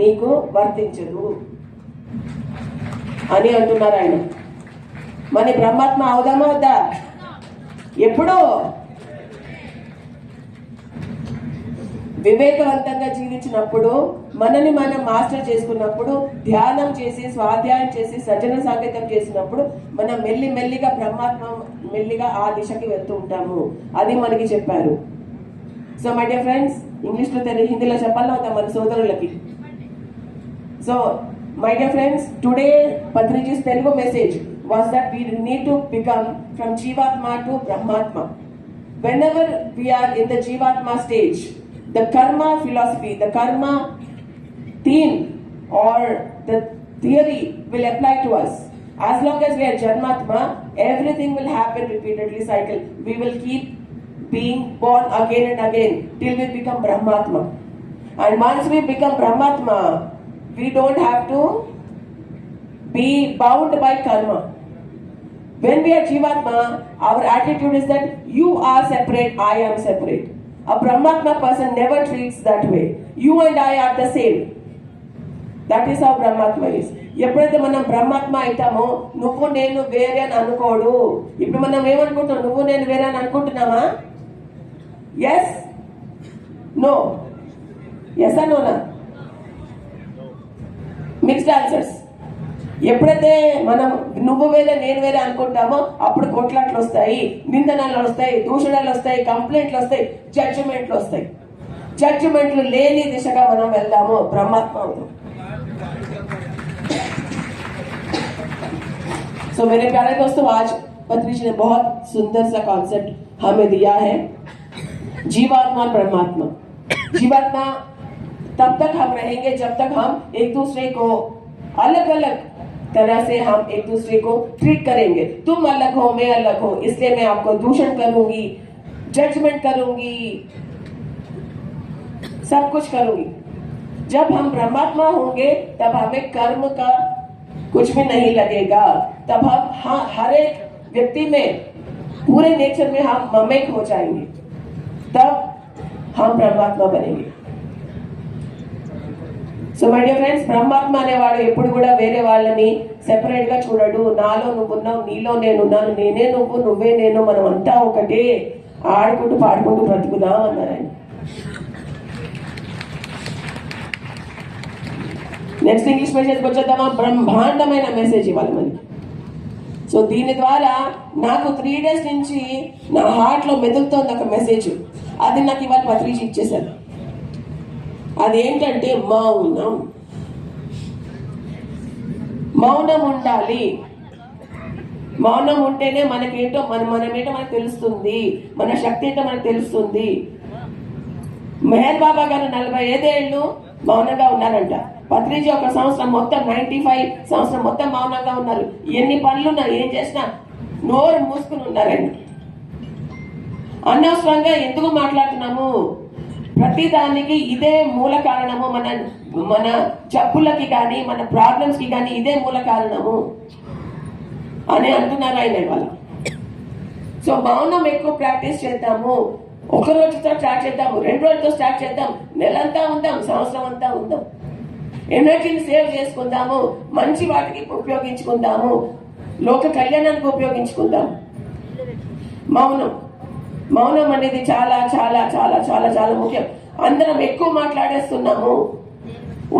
నీకు వర్తించదు అని అంటున్నారు ఆయన. మన బ్రహ్మాత్మ అవుదామా వద్దా? ఎప్పుడు వివేకవంతంగా జీవించినప్పుడు, మనని మనం మాస్టర్ చేసుకున్నప్పుడు, ధ్యానం చేసి స్వాధ్యాయం చేసి సజ్జన సాంకేతం చేసినప్పుడు మనం మెల్లిగా బ్రహ్మాత్మ మెల్లిగా ఆ దిశకి వెళ్తూ ఉంటాము. అది మనకి చెప్పారు. సో మై డియర్ ఫ్రెండ్స్, ఇంగ్లీష్లో హిందీలో చెప్పాలా అవుతా మన సోదరులకి. So my dear friends, today Patriji's Telugu message was that we need to become from Jivatma to Brahmatma. Whenever we are in the Jivatma stage, the karma philosophy, the karma theme or the theory will apply to us. As long as we are Janmatma, everything will happen repeatedly cycle. We will keep being born again and again till we become Brahmatma. And once we become Brahmatma, we don't have to be bound by karma. When we are Jivatma, our attitude is that you are separate, I am separate. A Brahmatma person never treats that way. You and I are the same. That is how Brahmatma is. ఎప్పుడైతే మనం బ్రహ్మాత్మ అవుతామో నువ్వు నేను వేరే అని అనుకోడు. ఇప్పుడు మనం ఏమనుకుంటాం? నువ్వు నేను వేరే అని అనుకుంటున్నామా? ఎస్, నో, ఎస్ ఆ నోనా? Mixed answers. ఎప్పుడైతే మనం నువ్వు వేరే నేను వేరే అనుకుంటామో అప్పుడు కొట్లాట్లు వస్తాయి, నిందనలు వస్తాయి, దూషణలు వస్తాయి, కంప్లైంట్లు వస్తాయి, జడ్జిమెంట్లు వస్తాయి. జడ్జిమెంట్లు లేని దిశగా మనం వెళ్దాము, బ్రహ్మాత్మ అవుతాం. सो मेरे प्यारे दोस्तों, आज पत्रिजी ने बहुत सुंदर सा कॉन्सेप्ट हमें दिया है, जीवात्मा और परमात्मा. जीवात्मा तब तक हम रहेंगे जब तक हम एक दूसरे को अलग अलग तरह से हम एक दूसरे को ट्रीट करेंगे. तुम अलग हो, मैं अलग हो, इसलिए मैं आपको दूषण करूंगी, जजमेंट करूंगी, सब कुछ करूंगी. जब हम ब्रह्मात्मा होंगे तब हमें कर्म का कुछ भी नहीं लगेगा. तब हम हर एक व्यक्ति में, पूरे नेचर में हम ममेक हो जाएंगे. तब हम ब्रह्मात्मा बनेंगे. సో మై డియర్ ఫ్రెండ్స్, బ్రహ్మాత్మ అనేవాడు ఎప్పుడు కూడా వేరే వాళ్ళని సెపరేట్ గా చూడడు. నాలో నువ్వున్నావు, నీలో నేనున్నాను, నేనే నువ్వు, నువ్వే నేను, మనం అంతా ఒకటే, ఆడుకుంటూ పాడుకుంటూ బ్రతుకుదాం అన్నారు ఆయన. నెక్స్ట్ ఇంగ్లీష్ మెసేజ్కి వచ్చేద్దామా? బ్రహ్మాండమైన మెసేజ్ ఇవ్వాలి మనకి. సో దీని ద్వారా నాకు 3 days నుంచి నా హార్ట్లో మెదులుతోంది ఒక మెసేజ్. అది నాకు ఇవాళ పత్రిక ఇచ్చేశారు. అదేంటంటే మౌనం. మౌనం ఉండాలి. మౌనం ఉంటేనే మనకేంటో మనమేంటో మనకు తెలుస్తుంది, మన శక్తి ఏంటో మనకు తెలుస్తుంది. మెహర్ బాబా గారు 45 ఏళ్ళు మౌనంగా ఉన్నారంట. పత్రిజీ ఒక సంవత్సరం మొత్తం 95 సంవత్సరం మొత్తం మౌనంగా ఉన్నారు. ఎన్ని పనులున్నా ఏం చేసినా నోరు మూసుకుని ఉన్నారండి. అనవసరంగా ఎందుకు మాట్లాడుతున్నాము? ప్రతి దానికి ఇదే మూల కారణము. మన జబ్బులకి కానీ మన ప్రాబ్లమ్స్ కి కానీ ఇదే మూల కారణము అని అంటున్నారు ఆయన వాళ్ళు. సో మౌనం ఎక్కువ ప్రాక్టీస్ చేద్దాము. ఒక రోజుతో స్టార్ట్ చేద్దాము, 2 రోజులతో స్టార్ట్ చేద్దాం, నెలంతా ఉందాం, సంవత్సరం అంతా ఉందాం. ఎనర్జీని సేవ్ చేసుకుందాము, మంచి వాటికి ఉపయోగించుకుందాము, లోక కళ్యాణానికి ఉపయోగించుకుందాం. మౌనం అనేది చాలా చాలా చాలా చాలా చాలా ముఖ్యం. అందరం ఎక్కువ మాట్లాడేస్తున్నాము,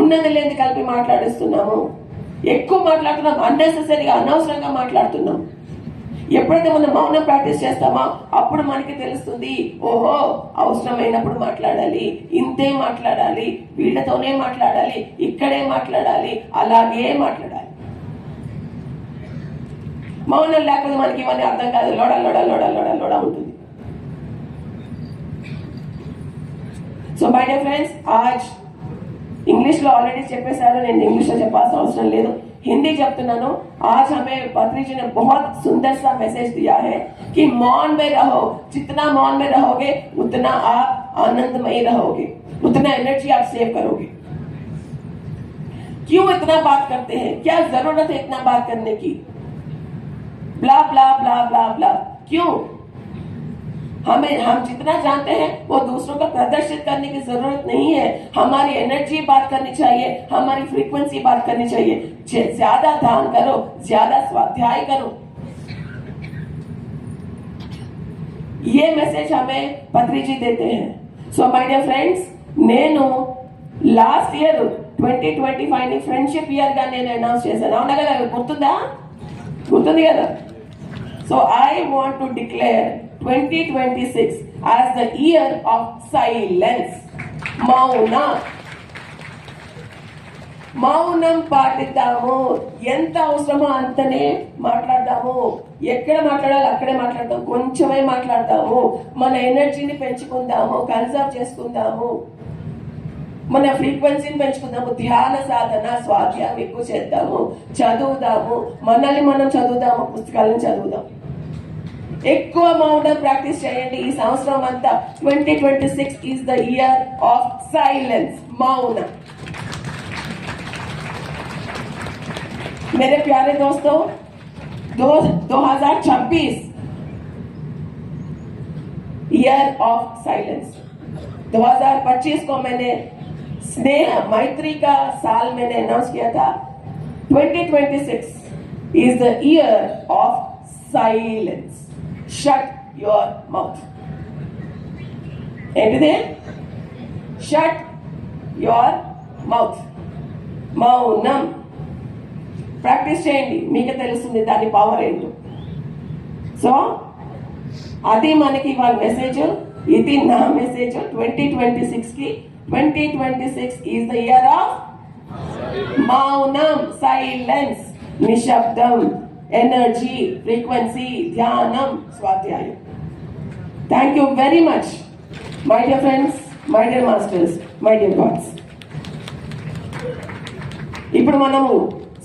ఉన్నది లేని కలిపి మాట్లాడేస్తున్నాము, ఎక్కువ మాట్లాడుతున్నాం, అన్నెసెసరీగా అనవసరంగా మాట్లాడుతున్నాం. ఎప్పుడైతే మనం మౌనం ప్రాక్టీస్ చేస్తామో అప్పుడు మనకి తెలుస్తుంది, ఓహో అవసరమైనప్పుడు మాట్లాడాలి, ఇంతే మాట్లాడాలి, వీళ్ళతోనే మాట్లాడాలి, ఇక్కడే మాట్లాడాలి, అలాగే మాట్లాడాలి. మౌనం లేకపోతే మనకి ఇవన్నీ అర్థం కాదు. లోడ ఉంటుంది. సో మై డియర్ ఫ్రెండ్స్, ఆజ్ ఇంగ్లీష్లో ఆల్రెడీ చెప్పేశారు, నేను ఇంగ్లీష్లో చెప్పాల్సిన అవసరం లేదు, हिंदी చెప్తున్నాను. आज हमें पत्रिजी ने बहुत सुंदर सा मैसेज दिया है कि मौन में रहो. जितना मौन में रहोगे उतना आप आनंदमयी रहोगे, उतना एनर्जी आप सेव करोगे. क्यों इतना बात करते हैं? क्या जरूरत है इतना बात करने की? ब्ला ब्ला ब्ला ब्ला ब्ला. क्यों? हम जितना जानते हैं वो दूसरों को प्रदर्शित करने की जरूरत नहीं है। हमारी एनर्जी बात करनी चाहिए, हमारी फ्रीक्वेंसी बात करनी चाहिए। ज्यादा ध्यान करो, ज्यादा स्वाध्याय करो। ये मैसेज हमें पत्री जी देते हैं। सो माय डियर फ्रेंड्स, నేను లాస్ట్ ఇయర్ 2025 ని ఫ్రెండ్షిప్ ఇయర్ గా నేను అనౌన్స్ చేశాను. అవునా కదా? గుర్తుంది కదా? So I want to declare 2026 as the year of silence. మౌనం పాటిద్దాము. ఎంత అవసరమో అంతనే మాట్లాడదాము. ఎక్కడ మాట్లాడాలి అక్కడే మాట్లాడదాం, కొంచెమే మాట్లాడదాము. మన ఎనర్జీని పెంచుకుందాము, కన్సర్వ్ చేసుకుందాము, మన ఫ్రీక్వెన్సీని పెంచుకుందాము. ధ్యాన సాధన, స్వాధ్యాయం ఎక్కువ చేద్దాము, చదువుదాము, మనల్ని మనం చదువుదాము, పుస్తకాలను చదువుదాం. ఎక్కువ మౌనం ప్రాక్టీస్ చేయండి ఈ సంవత్సరం అంతా. 2026 is the year of silence, మౌనం. मेरे प्यारे दोस्तों, 2026 ईयर ऑफ साइलेंस। 2025 को मैंने स्नेह मैत्री का साल मैंने अनाउंस किया था। 2026 is the year of silence. Shut your mouth. ఏంటిది? Shut your mouth. మౌనం ప్రాక్టీస్ చేయండి, మీకే తెలుస్తుంది దాని పవర్ ఏంటో. సో అది మనకి ఇవాళ మెసేజ్, ఇది నా మెసేజ్ 2026 కి. 2026 ఈజ్ ద ఇయర్ ఆఫ్ మౌనం, సైలెన్స్, నిశ్శబ్దం, ఎనర్జీ, ఫ్రీక్వెన్సీ, ధ్యానం, స్వాధ్యాయం. Thank you very much my dear friends, my dear masters, my dear gods. ఇప్పుడు మనము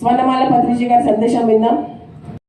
స్వర్ణమాల పత్రిజీ గారి సందేశం విందాం.